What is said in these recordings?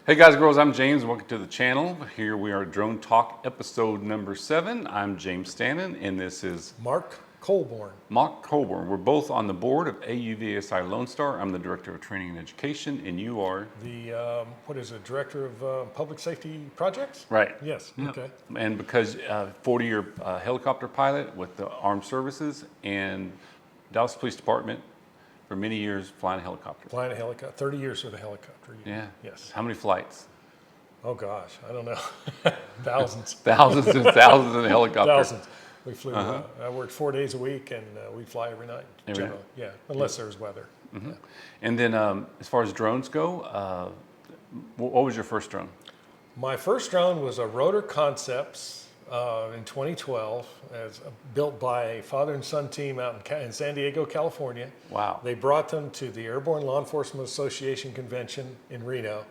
Hey guys and girls, I'm James and welcome to the channel. Here we are, Drone Talk episode number 7. I'm James Stannon and this is Mark Colborn. Mark Colborn. We're both on the board of AUVSI Lone Star. I'm the Director of Training and Education and you are? The, Director of Public Safety Projects? Right. Yes, Yep. okay. And because 40-year helicopter pilot with the Armed Services and Dallas Police Department for many years flying a helicopter. Flying a helicopter, 30 years with a helicopter. Yeah. Yes. How many flights? Oh gosh, I don't know. Thousands. Thousands and thousands in a helicopter. Thousands. We flew, I worked 4 days a week and we'd fly every night. Every night? Yeah, unless there's weather. Mm-hmm. Yeah. And then as far as drones go, what was your first drone? My first drone was a Rotor Concepts in 2012, built by a father and son team out in San Diego, California. Wow. They brought them to the Airborne Law Enforcement Association convention in Reno.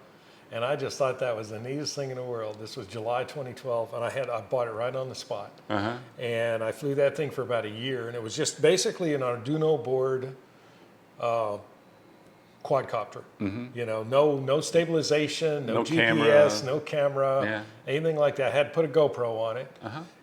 And I just thought that was the neatest thing in the world. This was July 2012, and I bought it right on the spot. And I flew that thing for about a year, and it was just basically an Arduino board quadcopter. You know, no stabilization, no GPS, no camera, anything like that. I had to put a GoPro on it,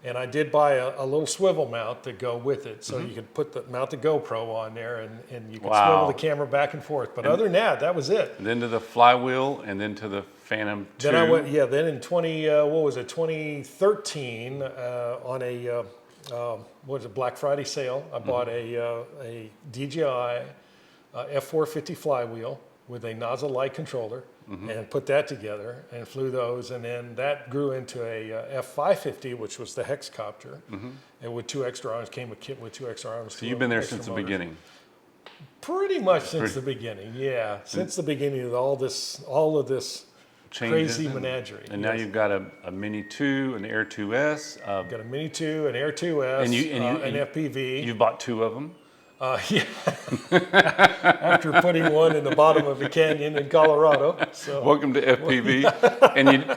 and I did buy a little swivel mount to go with it, so you could mount the GoPro on there, and you could swivel the camera back and forth. But other than that was it. And then to the flywheel, and then to the Phantom 2. Then I went, then in 2013, on a Black Friday sale, I bought a DJI F450 flywheel with a nozzle light controller and put that together and flew those, and then that grew into a F550, which was the hexcopter, and with 2 extra arms, came a kit with 2 extra arms. So you've been there since the beginning? Pretty much since the beginning, yeah. Since the beginning of all of this crazy menagerie. And now you've got a Mini 2, an Air 2S. Got a Mini 2, an Air 2S, an FPV. You bought 2 of them? Yeah. After putting one in the bottom of a canyon in Colorado. So. Welcome to FPV.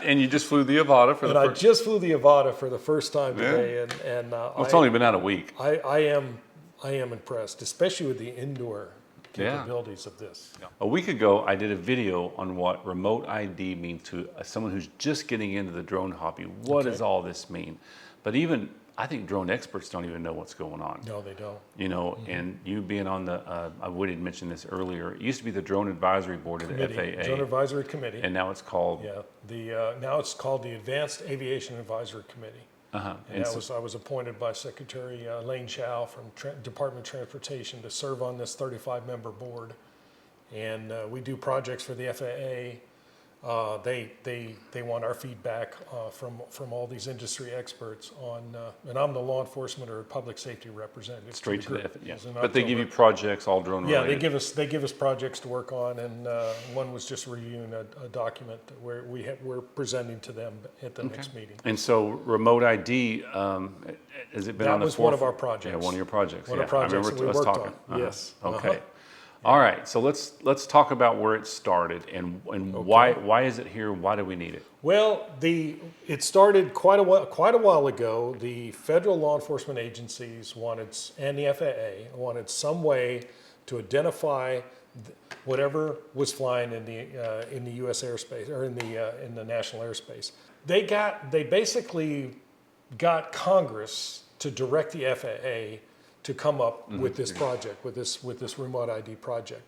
and you just flew the Avata for the first. I just flew the Avata for the first time today, and well, it's only been out a week. I am impressed, especially with the indoor capabilities of this. A week ago, I did a video on what remote ID means to someone who's just getting into the drone hobby. What does all this mean? But even I think drone experts don't even know what's going on. No, they don't. You know, and you being on the, I would have mentioned this earlier, it used to be the Drone Advisory Board of the FAA. Drone Advisory Committee. And now it's called? Yeah, now it's called the Advanced Aviation Advisory Committee. And I was appointed by Secretary Lane Chow from Department of Transportation to serve on this 35-member board. And we do projects for the FAA. They want our feedback from all these industry experts on, and I'm the law enforcement or public safety representative. Straight to the FAA, yes. But they give you projects all drone related. Yeah, they give us projects to work on, and one was just reviewing a document where we're presenting to them at the next meeting. And so remote ID, has it been on the forefront? That was one of our projects. Yeah, one of your projects. One of the projects that we worked on. Yes. Okay. All right, so let's talk about where it started and why is it here? Why do we need it? Well, it started quite a while ago. The federal law enforcement agencies and the FAA wanted some way to identify whatever was flying in the U.S. airspace or in the national airspace. They basically got Congress to direct the FAA to come up with this project, with this remote ID project.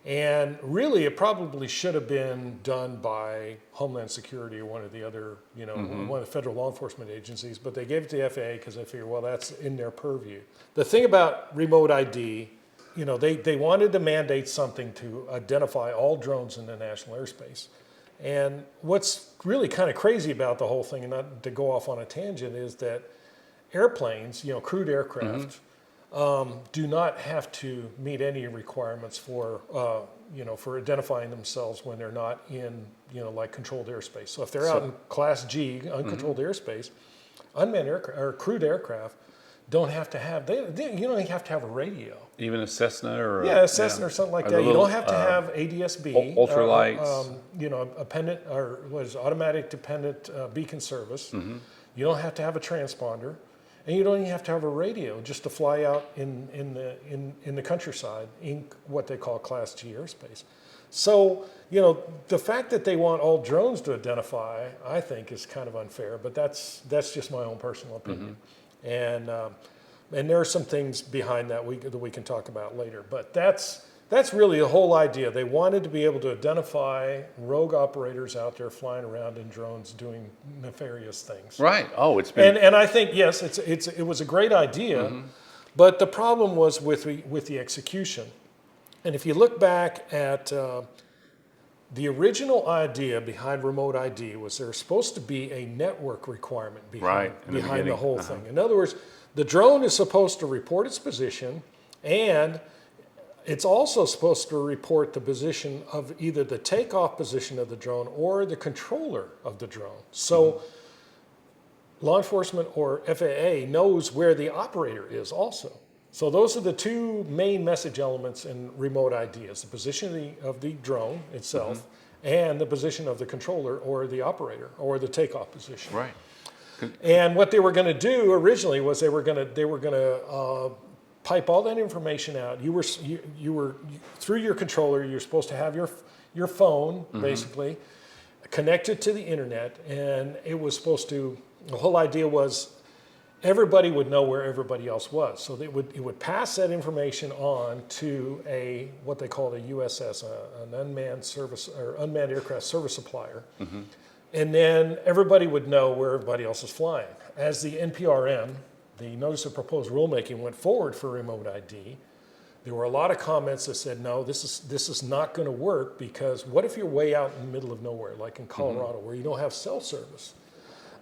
And really, it probably should have been done by Homeland Security or one of the other, one of the federal law enforcement agencies, but they gave it to the FAA because they figured, well, that's in their purview. The thing about remote ID, they wanted to mandate something to identify all drones in the national airspace. And what's really kind of crazy about the whole thing, and not to go off on a tangent, is that airplanes, crewed aircraft, do not have to meet any requirements for identifying themselves when they're not in, like controlled airspace. So if they're out in Class G, uncontrolled airspace, unmanned or crewed aircraft don't have to have, you don't even have to have a radio. Even a Cessna or a Cessna or something like that. You don't have to have ADS-B, ultralights, a pendant or automatic dependent beacon service. You don't have to have a transponder. And you don't even have to have a radio just to fly out in the countryside in what they call Class G airspace. So, the fact that they want all drones to identify, I think, is kind of unfair, but that's just my own personal opinion. And there are some things behind that we can talk about later, but that's really the whole idea. They wanted to be able to identify rogue operators out there flying around in drones doing nefarious things. Right. Oh, it's been. And I think, yes, it was a great idea, but the problem was with the execution. And if you look back at the original idea behind remote ID was there was supposed to be a network requirement behind the whole thing. In other words, the drone is supposed to report its position, and it's also supposed to report the position of either the takeoff position of the drone or the controller of the drone. So law enforcement or FAA knows where the operator is also. So those are the two main message elements in remote ID, is the position of the drone itself and the position of the controller or the operator or the takeoff position. Right. And what they were going to do originally was they were going to pipe all that information out. You were through your controller. You're supposed to have your phone basically connected to the internet, and it was supposed to. The whole idea was everybody would know where everybody else was. So it would pass that information on to what they called a USS, an unmanned aircraft service supplier. And then everybody would know where everybody else is flying. As the NPRM, the Notice of Proposed Rulemaking, went forward for remote ID, there were a lot of comments that said, no, this is not going to work, because what if you're way out in the middle of nowhere, like in Colorado, where you don't have cell service?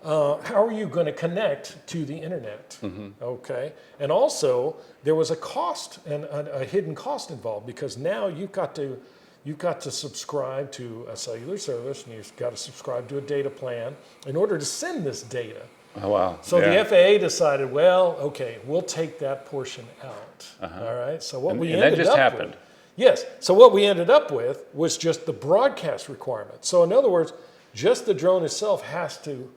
How are you going to connect to the internet? Okay, and also there was a cost and a hidden cost involved, because now you've got to subscribe to a cellular service, and you've got to subscribe to a data plan in order to send this data. Oh, wow. So the FAA decided, well, okay, we'll take that portion out. All right. So what we ended up that just happened. with, yes. So what we ended up with was just the broadcast requirement. So in other words, just the drone itself has to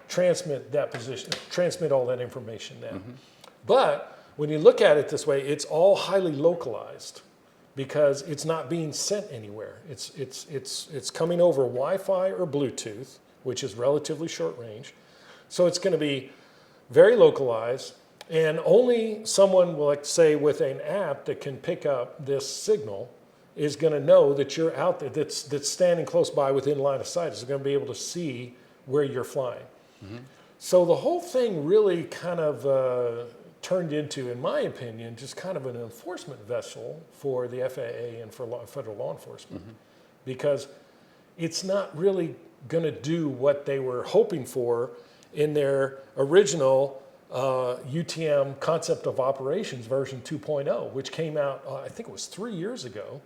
transmit that position, transmit all that information now. But when you look at it this way, it's all highly localized, because it's not being sent anywhere. It's coming over Wi-Fi or Bluetooth, which is relatively short range. So it's going to be very localized, and only someone, like say with an app that can pick up this signal, is going to know that you're out there, that's standing close by within line of sight, is going to be able to see where you're flying. So the whole thing really kind of turned into, in my opinion, just kind of an enforcement vessel for the FAA and for federal law enforcement, because it's not really going to do what they were hoping for in their original UTM concept of operations version 2.0, which came out, I think it was 3 years ago,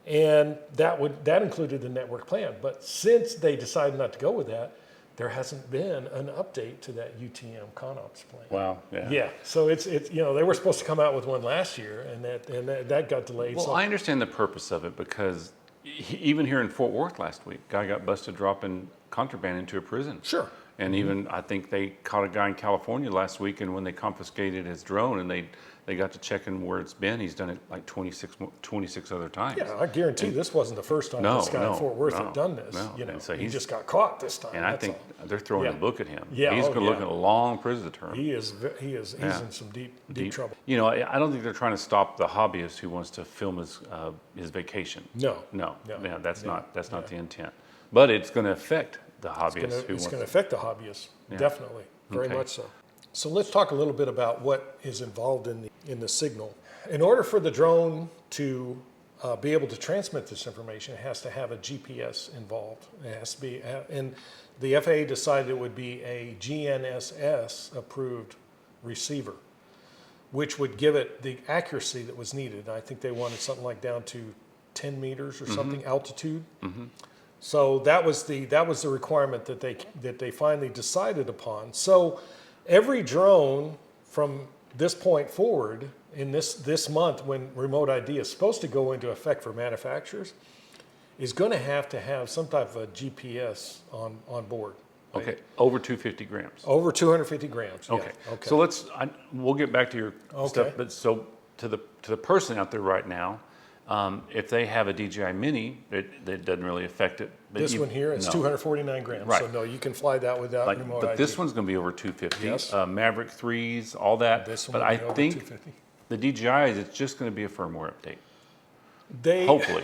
and that included the network plan. But since they decided not to go with that, there hasn't been an update to that UTM ConOps plan. Wow. Yeah. Yeah. So it's they were supposed to come out with one last year, and that got delayed. Well, so I understand the purpose of it, because even here in Fort Worth last week, guy got busted dropping contraband into a prison. Sure. And even I think they caught a guy in California last week, and when they confiscated his drone and they got to checking where it's been, he's done it like 26 other times. Yeah, I guarantee this wasn't the first time this guy in Fort Worth had done this. And so he just got caught this time. And I think they're throwing a book at him. Yeah, he's going to look at a long prison term. He's in some deep trouble. I don't think they're trying to stop the hobbyist who wants to film his vacation. No. Yeah, that's not the intent. But it's going to affect the hobbyist. It's going to affect the hobbyists, definitely, very much so. So let's talk a little bit about what is involved in the signal. In order for the drone to be able to transmit this information, it has to have a GPS involved. It has to be, and the FAA decided it would be a GNSS approved receiver, which would give it the accuracy that was needed. I think they wanted something like down to 10 meters or something altitude. So that was the requirement that they finally decided upon. So every drone from this point forward, in this month when remote ID is supposed to go into effect for manufacturers, is going to have some type of a GPS on board. Right? Okay, over 250 grams. Over 250 grams. Okay. Yeah. Okay. So we'll get back to your stuff. But so to the person out there right now, If they have a DJI Mini, it doesn't really affect it. But This one here, it's no. 249 grams. Right. So no, you can fly that without remote But ID. this one's going to be over 250. Yes. Maverick 3s, all that. This one But will I be over think 250. the DJIs, it's just going to be a firmware update. Hopefully.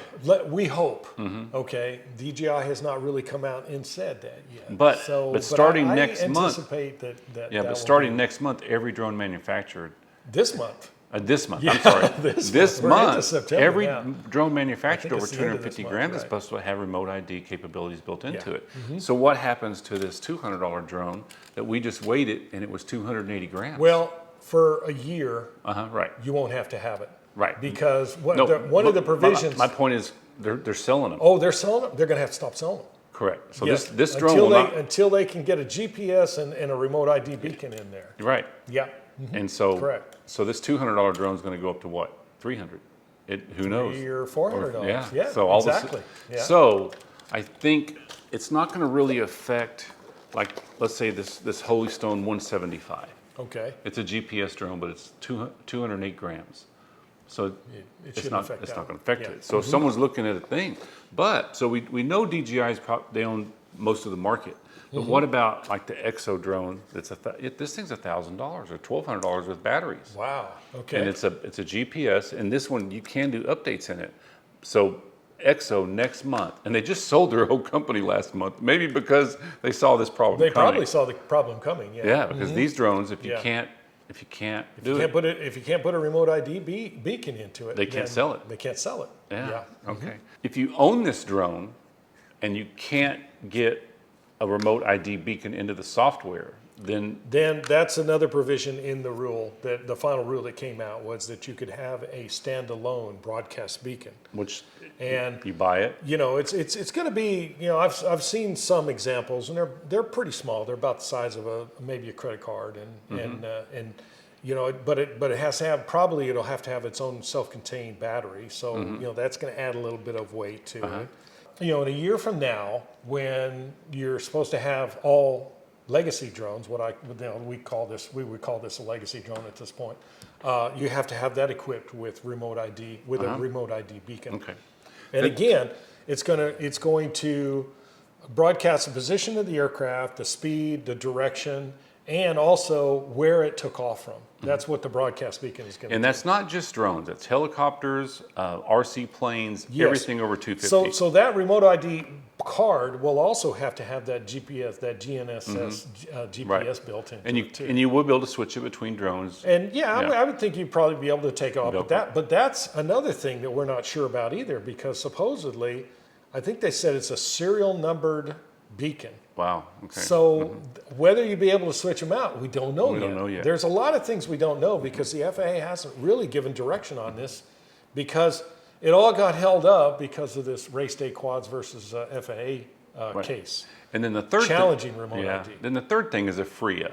We hope. Okay. DJI has not really come out and said that yet. But starting I next month. anticipate that Yeah, that but will starting be next month, every drone manufacturer, this month. this month, Yeah, I'm sorry, this month. We're into month, September every now. drone manufactured over it's the end of this 250 month, grams is right. supposed to have remote ID capabilities built into Yeah. it. So what happens to this $200 drone that we just weighed and it was 280 grams? Well, for a year, Right. you won't have to have it. Right. Because one No, of the provisions. My point is, they're selling them. Oh, they're selling them? They're going to have to stop selling them. Correct. So Yes. this drone will not. Until they can get a GPS and a remote ID beacon in there. Right. Yeah. And so, Correct. so this $200 drone is going to go up to what? 300. Who knows? $300 or $400. Yeah. Yeah, So all exactly. Yeah. So I think it's not going to really affect, like, let's say this Holy Stone 175. Okay. It's a GPS drone, but it's 208 grams. So It it's shouldn't not affect it's that not going one. to affect Yeah. it. So if someone's looking at a thing, but so we know DJI's they own most of the market. But what about like the Exo drone? This thing's $1,000 or $1,200 with batteries. Wow. Okay. And it's a GPS, and this one you can do updates in it. So Exo next month, and they just sold their whole company last month, maybe because they saw this problem They coming. probably saw the problem coming. Yeah. Yeah, because these drones, if you Yeah. can't If do you it, can't put a remote ID beacon into it, They can't then sell it. They can't sell it. yeah, okay. If you own this drone and you can't get a remote ID beacon into the software, then Then that's another provision in the rule, that the final rule that came out was that you could have a standalone broadcast beacon. which And you buy it. you know, it's going to be, you know, I've seen some examples, and they're pretty small. They're about the size of maybe a credit card, and you know, but it has to have, probably it'll have to have its own self-contained battery. So you know, that's going to add a little bit of weight to it. You know, in a year from now, when you're supposed to have all legacy drones, we would call this a legacy drone at this point. You have to have that equipped with remote ID, with a remote ID beacon. Okay. And again, it's going to broadcast the position of the aircraft, the speed, the direction, and also where it took off from. That's what the broadcast beacon is going to do. And that's not just drones. It's helicopters, RC planes, Yes. everything over 250. So that remote ID card will also have to have that GPS, that GNSS GPS built into it too. And you will be able to switch it between drones. And I would think you'd probably be able to take off. Go But that's another thing that we're not sure about either, because supposedly, I think they said it's a serial numbered beacon. Wow. Okay. So whether you'd be able to switch them out, we don't know yet. We don't know yet. There's a lot of things we don't know because the FAA hasn't really given direction on this, because it all got held up because of this race day quads versus FAA case. And then the third Challenging remote ID. Then the third thing is a FRIA.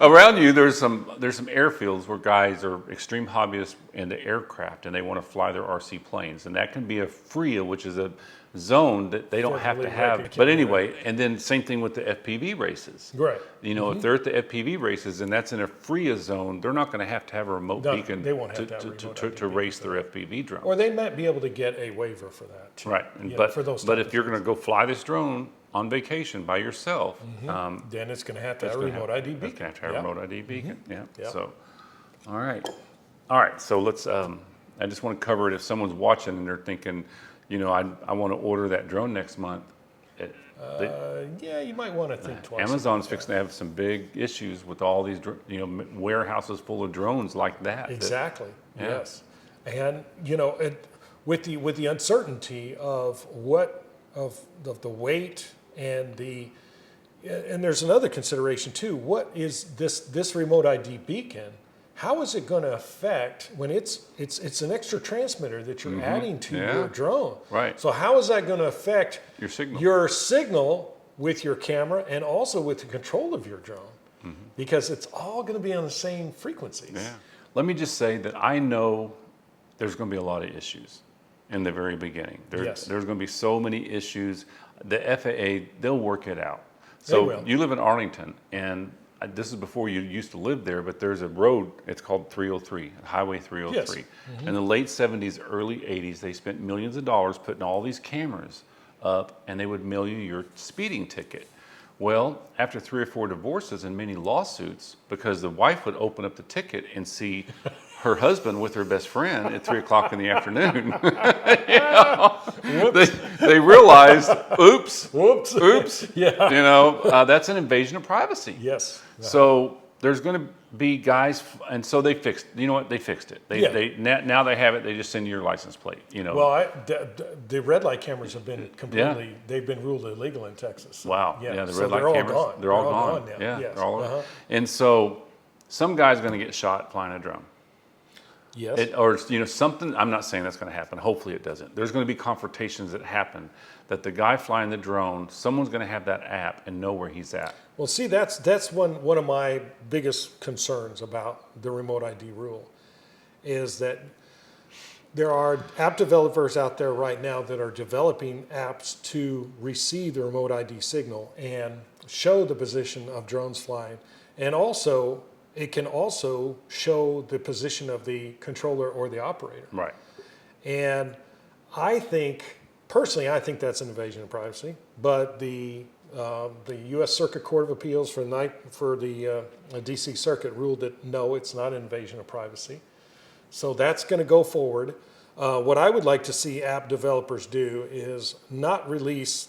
Around you, there's some airfields where guys are extreme hobbyists into aircraft and they want to fly their RC planes, and that can be a FRIA, which is a zone that they don't have to have. But anyway, and then same thing with the FPV races. Right. You know, if they're at the FPV races and that's in a FRIA zone, they're not going to have a remote beacon they won't have to have a remote ID to race their FPV drone. Or they might be able to get a waiver for that too. Right. You know, But for those but type if you're going to go fly this drone on vacation by yourself, then it's going to have to have a gonna remote ID beacon. It's going to have a remote ID beacon. Yeah. Yep. So, all right. So let's. I just want to cover it. If someone's watching and they're thinking, you know, I want to order that drone next month. Yeah, you might want to think twice. Amazon's fixing to have some big issues with all these, warehouses full of drones like that. Exactly. Yeah. Yes. And you know, with the uncertainty of the weight and there's another consideration too. What is this remote ID beacon? How is it going to affect when it's an extra transmitter that you're adding to your drone? Right. So how is that going to affect your signal? with your camera and also with the control of your drone? Because it's all going to be on the same frequencies. Yeah. Let me just say that I know there's going to be a lot of issues in the very beginning. There's going to be so many issues. The FAA, they'll work it out. So will. you live in Arlington, and this is before you used to live there, but there's a road, it's called 303, Highway 303. Yes. In the late 70s, early 80s, they spent millions of dollars putting all these cameras up, and they would mail you your speeding ticket. Well, after 3 or 4 divorces and many lawsuits, because the wife would open up the ticket and see her husband with her best friend at 3 o'clock in the afternoon, they realized, oops, Yeah. that's an invasion of privacy. Yes. So there's going to be guys, and so they fixed. You know what? They fixed it. Now they have it. They just send you your license plate. Well, the red light cameras have been completely. They've been ruled illegal in Texas. Wow. Yeah. The So red light they're all cameras. gone. They're all gone. now. Yeah. Yes. They're all. And so some guy's going to get shot flying a drone. Yes. Or something. I'm not saying that's going to happen. Hopefully it doesn't. There's going to be confrontations that happen. That the guy flying the drone, someone's going to have that app and know where he's at. Well, see, that's one of my biggest concerns about the remote ID rule, is that there are app developers out there right now that are developing apps to receive the remote ID signal and show the position of drones flying, and also it can also show the position of the controller or the operator. Right. And I think, personally, I think that's an invasion of privacy. But the U.S. Circuit Court of Appeals for the D.C. Circuit ruled that no, it's not an invasion of privacy. So that's going to go forward. What I would like to see app developers do is not release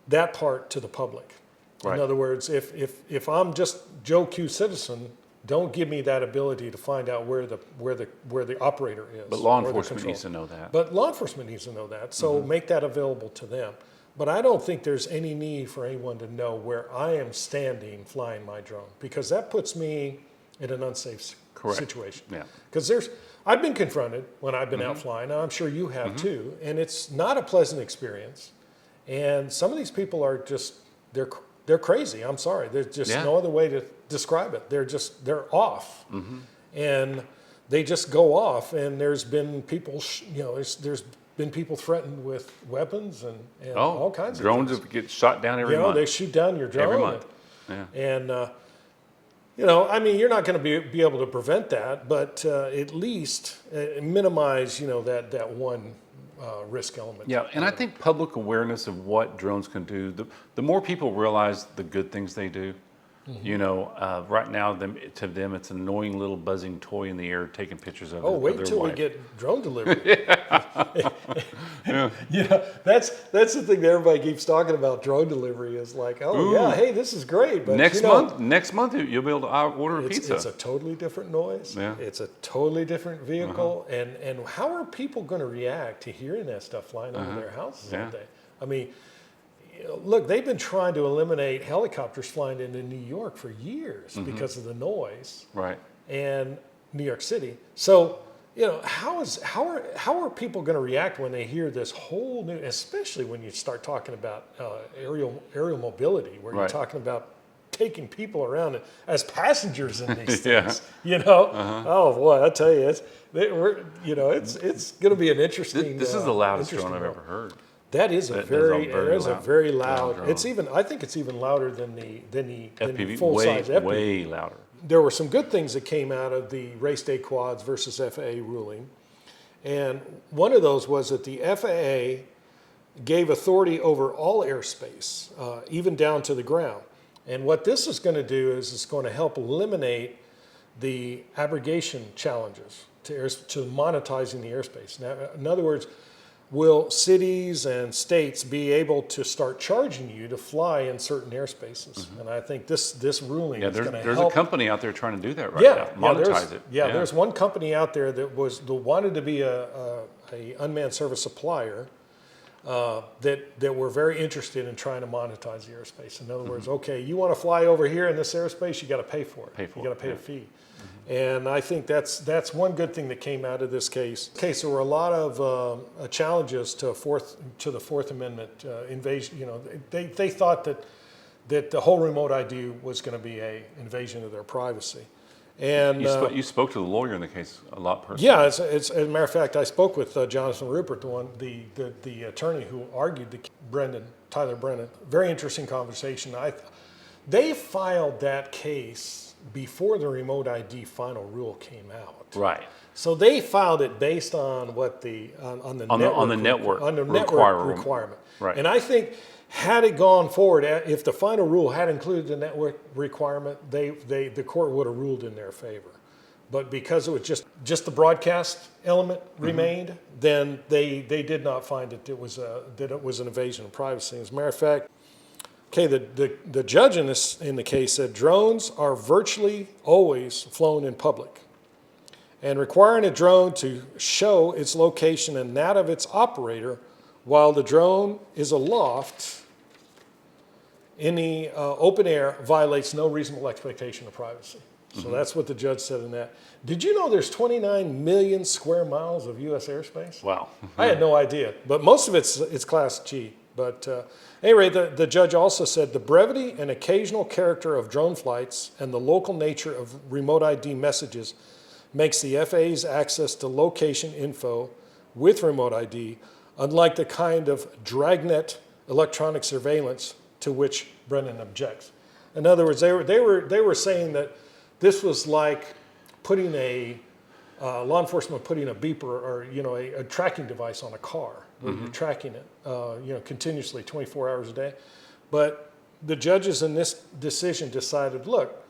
that part to the public. Right. In other words, if I'm just Joe Q citizen, don't give me that ability to find out where the operator is. But law or the enforcement controller. needs to know that. But law enforcement needs to know that. So make that available to them. But I don't think there's any need for anyone to know where I am standing flying my drone, because that puts me in an unsafe situation. Yeah. Because I've been confronted when I've been out flying, and I'm sure you have too, and it's not a pleasant experience. And some of these people are just, they're crazy. I'm sorry. There's just no other way to describe it. They're off. And they just go off, and there's been people, there's been people threatened with weapons and all kinds of drones things. Drones get shot down every month. They shoot down your drone. Every month. Yeah. And, you're not going to be able to prevent that, but at least minimize, that one risk element. Yeah, and I think public awareness of what drones can do, the more people realize the good things they do, right now to them it's an annoying little buzzing toy in the air taking pictures of wait their till wife. we get drone delivery. That's the thing that everybody keeps talking about. Drone delivery is like, hey, this is great, but next month you'll be able to order a pizza. It's a totally different noise. Yeah. It's a totally different vehicle, and how are people going to react to hearing that stuff flying over their houses all day? I mean, look, they've been trying to eliminate helicopters flying into New York for years because of the noise. Right. And New York City. So, how are people going to react when they hear this whole new, especially when you start talking about aerial mobility, where you're talking about taking people around as passengers in these things. Oh boy, I tell you, it's going to be an interesting. This is the loudest drone I've ever heard. That is a very loud. Drone. I think it's even louder than the FPV, full size FPV. Way louder. There were some good things that came out of the race day quads versus FAA ruling, and one of those was that the FAA gave authority over all airspace, even down to the ground. And what this is going to do is it's going to help eliminate the abrogation challenges to monetizing the airspace. Now, in other words, will cities and states be able to start charging you to fly in certain airspaces? And I think this ruling is going to help. There's a company out there trying to do that right now. Monetize it. Yeah, there's one company out there that wanted to be a unmanned service supplier that were very interested in trying to monetize the airspace. In other words, okay, you want to fly over here in this airspace, you got to pay for it. You got to pay a fee. And I think that's one good thing that came out of this case. There were a lot of challenges to the Fourth Amendment invasion. They thought that the whole remote ID was going to be an invasion of their privacy. And you spoke to the lawyer in the case a lot personally. Yeah, as a matter of fact, I spoke with Jonathan Rupert, the attorney who argued Tyler Brennan. Very interesting conversation. They filed that case before the remote ID final rule came out. Right. So they filed it based on what on the network requirement. Right. And I think had it gone forward, if the final rule had included the network requirement, the court would have ruled in their favor. But because it was just the broadcast element remained, then they did not find that it was an invasion of privacy. As a matter of fact, okay, the judge in the case said drones are virtually always flown in public, and requiring a drone to show its location and that of its operator while the drone is aloft in the open air violates no reasonable expectation of privacy. So that's what the judge said in that. Did you know there's 29 million square miles of U.S. airspace? Wow. I had no idea, but most of it's Class G. But anyway, the judge also said the brevity and occasional character of drone flights and the local nature of remote ID messages makes the FAA's access to location info with remote ID unlike the kind of dragnet electronic surveillance to which Brennan objects. In other words, they were saying that this was like putting law enforcement putting a beeper or a tracking device on a car where you're tracking it continuously 24 hours a day. But the judges in this decision decided, look,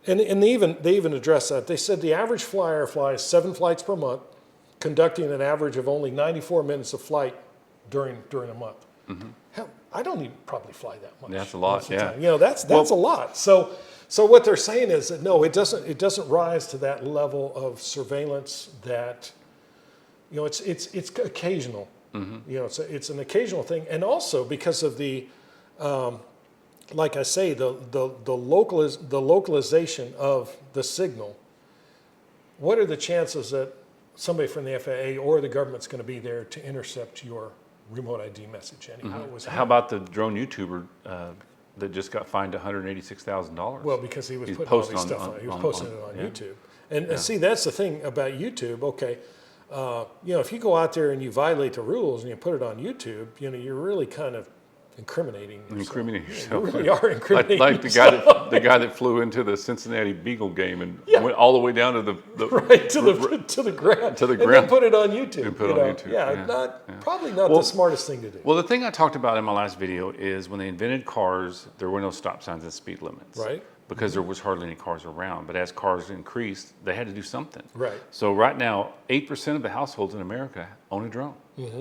and they even addressed that. They said the average flyer flies 7 flights per month, conducting an average of only 94 minutes of flight during a month. Hell, I don't even probably fly that much. That's a lot, yeah. That's a lot. So what they're saying is that no, it doesn't rise to that level of surveillance that, it's occasional. It's an occasional thing, and also because of the, like I say, the localization of the signal. What are the chances that somebody from the FAA or the government's going to be there to intercept your remote ID message? Anyhow, How about the drone YouTuber that just got fined $186,000? Well, because he was putting all these stuff on. He was posting it on YouTube. And see, that's the thing about YouTube. Okay, if you go out there and you violate the rules and you put it on YouTube, you're really kind of incriminating yourself. Incriminating yourself. You really are incriminating like yourself. the guy that flew into the Cincinnati Beagle game and went all the way down to the right to the ground. To the and ground. then put it on YouTube. And put it on YouTube. Yeah, probably not the smartest thing to do. Well, the thing I talked about in my last video is when they invented cars, there were no stop signs and speed limits. Right. Because there was hardly any cars around. But as cars increased, they had to do something. Right. So right now, 8% of the households in America own a drone.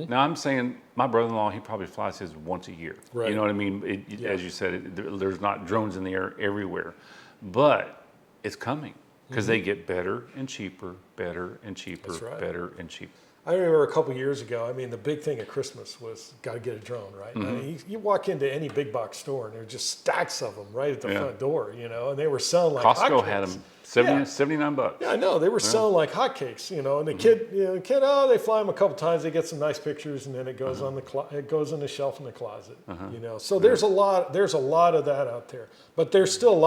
Now I'm saying my brother-in-law, he probably flies his once a year. Right. You know what I mean? As you said, there's not drones in the air everywhere. But it's coming because they get better and cheaper, better and cheaper, That's right. better and cheaper. I remember a couple years ago, the big thing at Christmas was got to get a drone, right? You walk into any big box store and there are just stacks of them right at the front door, and they were selling like Costco hotcakes. had them, $79. Yeah, I know. They were selling like hotcakes, and the kid, they fly them a couple times, they get some nice pictures, and then it goes on it goes on the shelf in the closet, So there's a lot of that out there, but there's still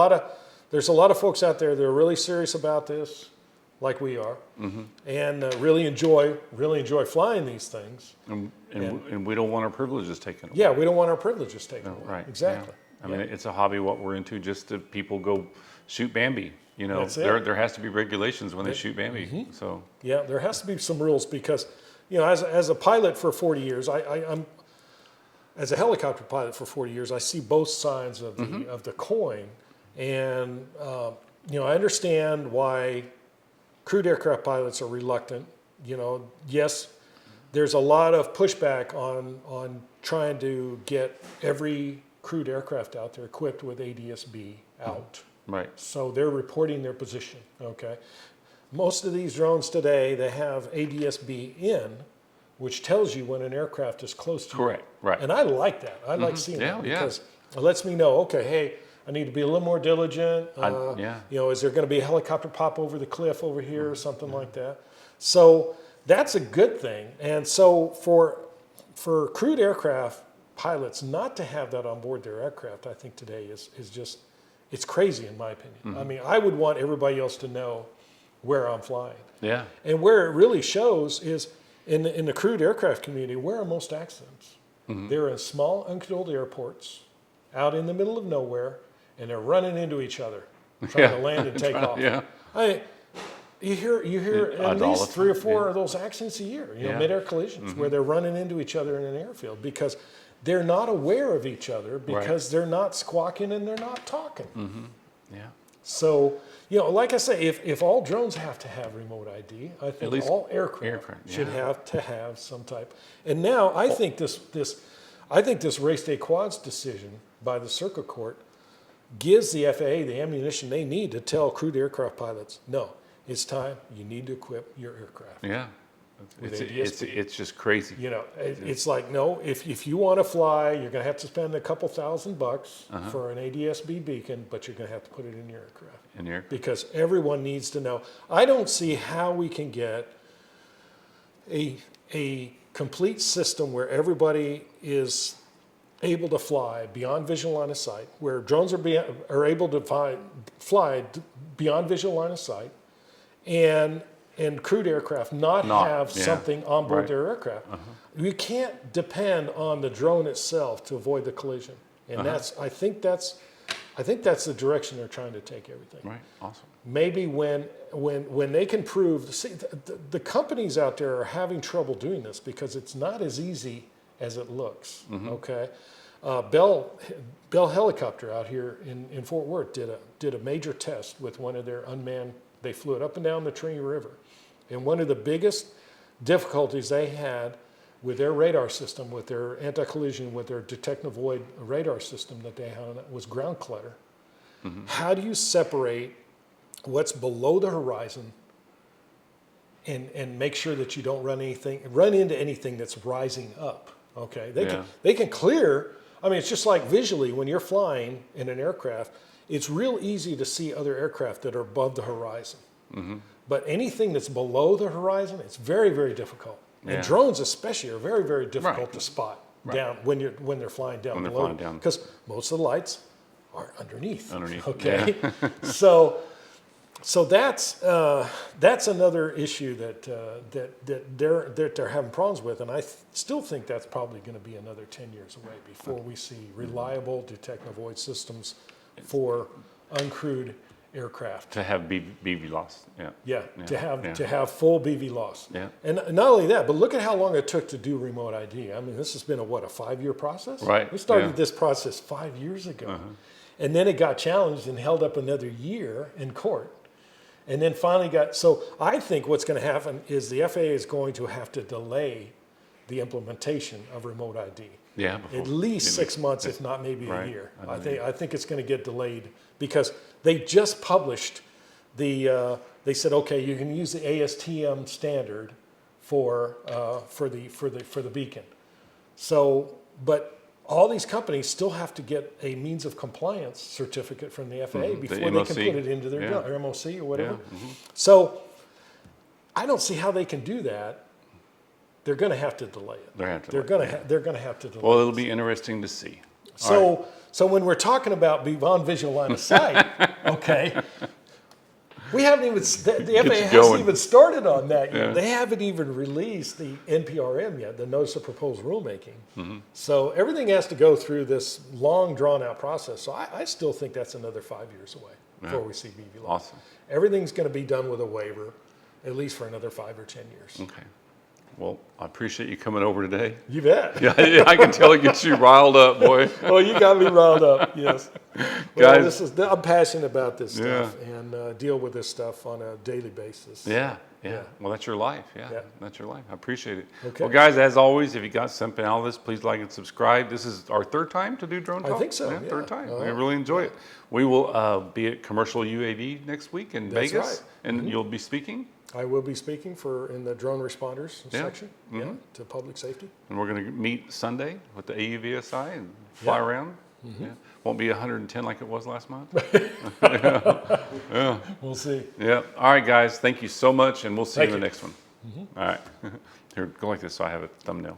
there's a lot of folks out there that are really serious about this, like we are, and really enjoy flying these things. And we don't want our privileges taken away. Yeah, we don't want our privileges taken away. Right. Exactly. Yeah. I mean, it's a hobby what we're into. Just that people go shoot Bambi. That's it. There has to be regulations when they shoot Bambi. So yeah, there has to be some rules because, as a pilot for 40 years, I'm as a helicopter pilot for 40 years, I see both sides of the coin, and I understand why crewed aircraft pilots are reluctant. Yes, there's a lot of pushback on trying to get every crewed aircraft out there equipped with ADS-B out. right. So they're reporting their position, okay? Most of these drones today, they have ADS-B in, which tells you when an aircraft is close to you. Correct, right. And I like that. I like seeing that Yeah. because it lets me know, okay, hey, I need to be a little more diligent. Is there going to be a helicopter pop over the cliff over here or something like that? So that's a good thing. And so for crewed aircraft pilots not to have that on board their aircraft, I think today is just, it's crazy in my opinion. I would want everybody else to know where I'm flying. Yeah. And where it really shows is in the crewed aircraft community, where are most accidents? They're in small, uncontrolled airports out in the middle of nowhere. and they're running into each other, trying to land and take off. Yeah. You hear at all least the 3 or time, 4 of those accidents a year, Yeah. mid-air collisions, where they're running into each other in an airfield because they're not aware of each other because they're not squawking and they're not talking. Yeah. So, like I say, if all drones have to have remote ID, I think least all aircraft should yeah. have to have some type. And now I think this race day quads decision by the circuit court gives the FAA the ammunition they need to tell crewed aircraft pilots, no, it's time. You need to equip your aircraft. Yeah. With It's just crazy. It's like, no, if you want to fly, you're going to have to spend a couple $1,000 for an ADS-B beacon, but you're going to have to put it in your aircraft. Because everyone needs to know. I don't see how we can get a complete system where everybody is able to fly beyond visual line of sight, where drones are able to fly beyond visual line of sight, and crewed aircraft not have something on board their aircraft. You can't depend on the drone itself to avoid the collision, and I think that's the direction they're trying to take everything. Right. Awesome. Maybe when they can prove, see, the companies out there are having trouble doing this because it's not as easy as it looks. Okay, Bell Helicopter out here in Fort Worth did a major test with one of their unmanned. They flew it up and down the Trinity River. And one of the biggest difficulties they had with their radar system, with their anti-collision, with their detect and avoid radar system that they had was ground clutter. How do you separate what's below the horizon and make sure that you don't run into anything that's rising up? Okay, they can clear. I mean, it's just like visually when you're flying in an aircraft, it's real easy to see other aircraft that are above the horizon. But anything that's below the horizon, it's very, very difficult. And drones especially are very, very difficult to spot down when they're flying down below. Because most of the lights are underneath. Okay, so that's another issue that they're having problems with, and I still think that's probably going to be another 10 years away before we see reliable detect and avoid systems for uncrewed aircraft. To have BV loss. To have full BV loss. And not only that, but look at how long it took to do remote ID. I mean, this has been a 5-year process? Right. We started this process 5 years ago. And then it got challenged and held up another year in court. And then finally so I think what's going to happen is the FAA is going to have to delay the implementation of remote ID. At least 6 months, if not maybe a year. I think it's going to get delayed because they just published they said, okay, you can use the ASTM standard for the beacon. So, but all these companies still have to get a means of compliance certificate from the FAA before they can put it into their MOC or whatever. So I don't see how they can do that. They're going to have to delay it. They're going to have to delay it. Well, it'll be interesting to see. So when we're talking about beyond visual line of sight, okay, we haven't even, the FAA hasn't even started on that yet. They haven't even released the NPRM yet, the Notice of Proposed Rulemaking. So everything has to go through this long, drawn-out process. So I still think that's another 5 years away before we see BV loss. Awesome. Everything's going to be done with a waiver, at least for another 5 or 10 years. Okay. Well, I appreciate you coming over today. You bet. Yeah, I can tell it gets you riled up, boy. Oh, you got me riled up, yes. Well, guys, I'm passionate about this stuff and deal with this stuff on a daily basis. Yeah. Well, that's your life. Yeah, that's your life. I appreciate it. Okay. Well, guys, as always, if you got something out of this, please like and subscribe. This is our 3rd time to do Drone Talk. I think so. Yeah, 3rd time. I really enjoy it. We will be at Commercial UAV next week in Vegas, right. And you'll be speaking. I will be speaking in the drone responders section, to public safety. And we're going to meet Sunday with the AUVSI and fly around. Won't be 110 like it was last month. We'll see. Yeah. All right, guys. Thank you so much, and we'll see you in the next one. All right. Here, go like this so I have a thumbnail.